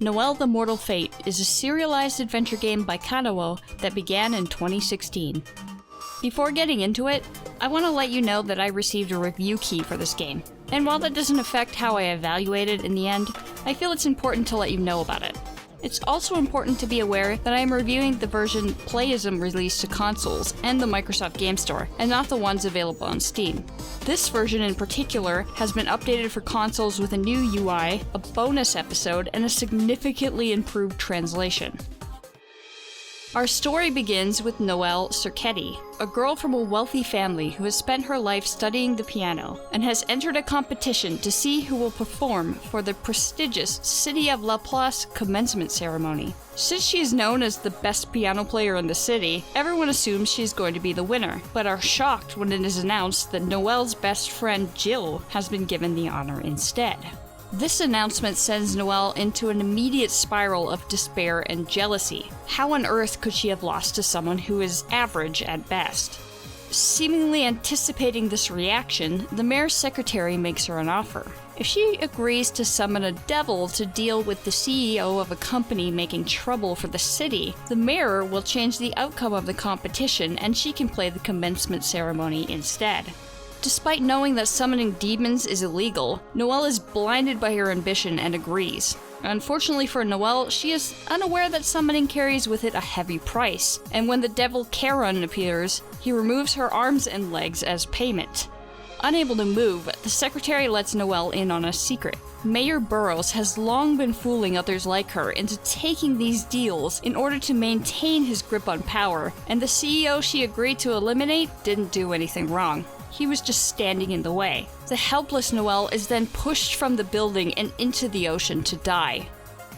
Noel the Mortal Fate is a serialized adventure game by Kanawo that began in 2016. Before getting into it, I want to let you know that I received a review key for this game, and while that doesn't affect how I evaluate it in the end, I feel it's important to let you know about it. It's also important to be aware that I am reviewing the version Playism released to consoles and the Microsoft Game Store, and not the ones available on Steam. This version in particular has been updated for consoles with a new UI, a bonus episode, and a significantly improved translation. Our story begins with Noel Cerchetti, a girl from a wealthy family who has spent her life studying the piano and has entered a competition to see who will perform for the prestigious City of La Place commencement ceremony. Since she is known as the best piano player in the city, everyone assumes she's going to be the winner, but are shocked when it is announced that Noel's best friend Jill has been given the honor instead. This announcement sends Noel into an immediate spiral of despair and jealousy. How on earth could she have lost to someone who is average at best? Seemingly anticipating this reaction, the mayor's secretary makes her an offer. If she agrees to summon a devil to deal with the CEO of a company making trouble for the city, the mayor will change the outcome of the competition and she can play the commencement ceremony instead. Despite knowing that summoning demons is illegal, Noel is blinded by her ambition and agrees. Unfortunately for Noel, she is unaware that summoning carries with it a heavy price, and when the devil Karen appears, he removes her arms and legs as payment. Unable to move, the secretary lets Noel in on a secret. Mayor Burroughs has long been fooling others like her into taking these deals in order to maintain his grip on power, and the CEO she agreed to eliminate didn't do anything wrong. He was just standing in the way. The helpless Noel is then pushed from the building and into the ocean to die.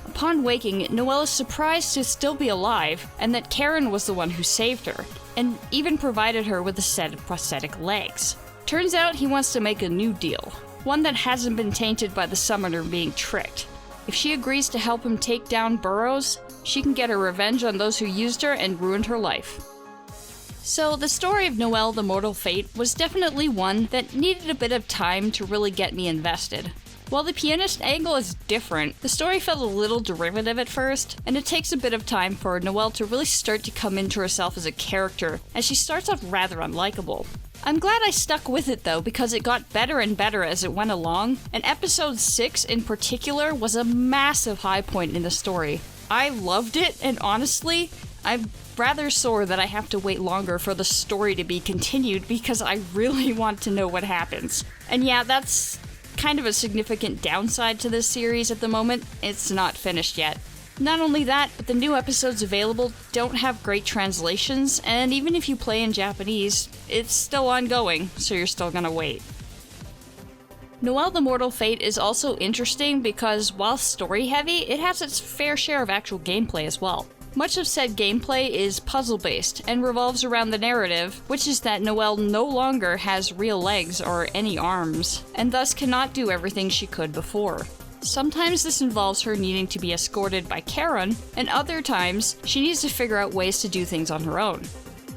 Upon waking, Noel is surprised to still be alive, and that Karen was the one who saved her, and even provided her with a set of prosthetic legs. Turns out he wants to make a new deal, one that hasn't been tainted by the summoner being tricked. If she agrees to help him take down Burroughs, she can get her revenge on those who used her and ruined her life. So the story of Noel the Mortal Fate was definitely one that needed a bit of time to really get me invested. While the pianist angle is different, the story felt a little derivative at first, and it takes a bit of time for Noel to really start to come into herself as a character, as she starts off rather unlikable. I'm glad I stuck with it though, because it got better and better as it went along, and episode 6 in particular was a massive high point in the story. I loved it, and honestly, I'm rather sore that I have to wait longer for the story to be continued because I really want to know what happens. And yeah, that's kind of a significant downside to this series at the moment. It's not finished yet. Not only that, but the new episodes available don't have great translations, and even if you play in Japanese, it's still ongoing, so you're still gonna wait. Noel the Mortal Fate is also interesting because while story-heavy, it has its fair share of actual gameplay as well. Much of said gameplay is puzzle-based and revolves around the narrative, which is that Noel no longer has real legs or any arms, and thus cannot do everything she could before. Sometimes this involves her needing to be escorted by Karen, and other times she needs to figure out ways to do things on her own.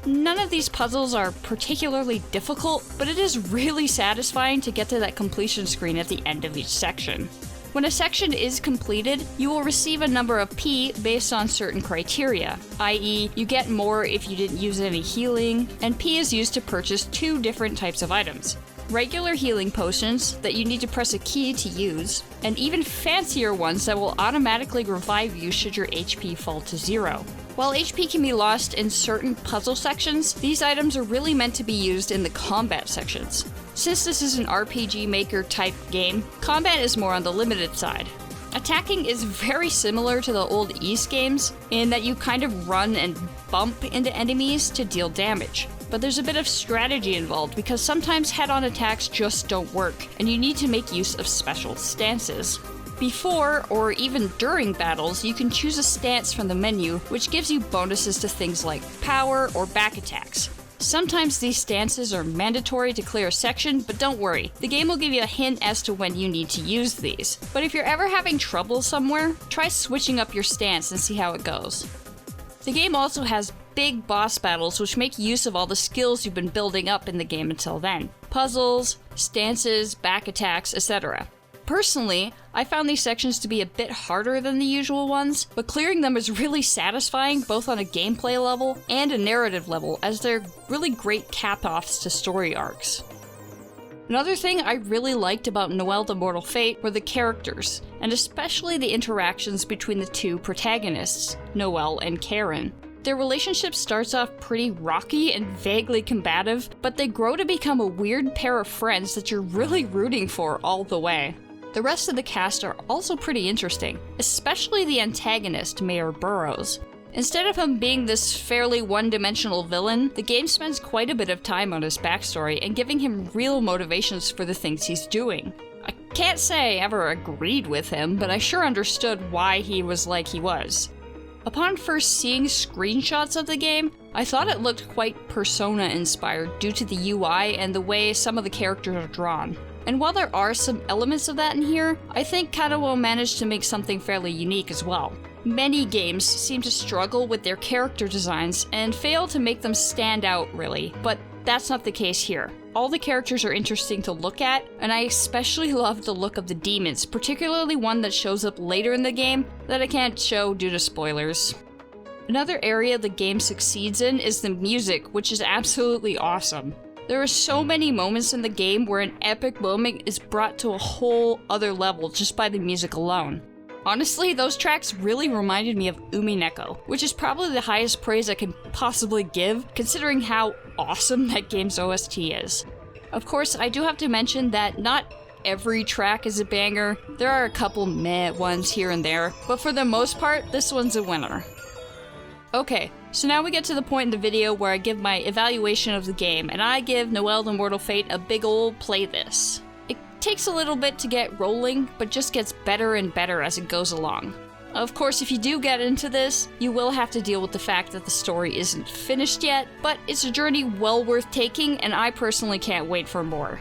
None of these puzzles are particularly difficult, but it is really satisfying to get to that completion screen at the end of each section. When a section is completed, you will receive a number of P based on certain criteria, i.e., you get more if you didn't use any healing, and P is used to purchase 2 different types of items. Regular healing potions that you need to press a key to use, and even fancier ones that will automatically revive you should your HP fall to 0. While HP can be lost in certain puzzle sections, these items are really meant to be used in the combat sections. Since this is an RPG Maker type game, combat is more on the limited side. Attacking is very similar to the old Ys games in that you kind of run and bump into enemies to deal damage. But there's a bit of strategy involved because sometimes head-on attacks just don't work, and you need to make use of special stances. Before, or even during battles, you can choose a stance from the menu, which gives you bonuses to things like power or back attacks. Sometimes these stances are mandatory to clear a section, but don't worry, the game will give you a hint as to when you need to use these. But if you're ever having trouble somewhere, try switching up your stance and see how it goes. The game also has big boss battles which make use of all the skills you've been building up in the game until then. Puzzles, stances, back attacks, etc. Personally, I found these sections to be a bit harder than the usual ones, but clearing them is really satisfying both on a gameplay level and a narrative level, as they're really great cap-offs to story arcs. Another thing I really liked about Noel the Mortal Fate were the characters, and especially the interactions between the two protagonists, Noel and Karen. Their relationship starts off pretty rocky and vaguely combative, but they grow to become a weird pair of friends that you're really rooting for all the way. The rest of the cast are also pretty interesting, especially the antagonist, Mayor Burroughs. Instead of him being this fairly one-dimensional villain, the game spends quite a bit of time on his backstory and giving him real motivations for the things he's doing. I can't say I ever agreed with him, but I sure understood why he was like he was. Upon first seeing screenshots of the game, I thought it looked quite Persona-inspired due to the UI and the way some of the characters are drawn. And while there are some elements of that in here, I think Kanawo managed to make something fairly unique as well. Many games seem to struggle with their character designs and fail to make them stand out really, but that's not the case here. All the characters are interesting to look at, and I especially love the look of the demons, particularly one that shows up later in the game that I can't show due to spoilers. Another area the game succeeds in is the music, which is absolutely awesome. There are so many moments in the game where an epic moment is brought to a whole other level just by the music alone. Honestly, those tracks really reminded me of Umineko, which is probably the highest praise I can possibly give, considering how awesome that game's OST is. Of course, I do have to mention that not every track is a banger. There are a couple meh ones here and there, but for the most part, this one's a winner. Okay, so now we get to the point in the video where I give my evaluation of the game, and I give Noel the Mortal Fate a big ol' play this. It takes a little bit to get rolling, but just gets better and better as it goes along. Of course, if you do get into this, you will have to deal with the fact that the story isn't finished yet, but it's a journey well worth taking, and I personally can't wait for more.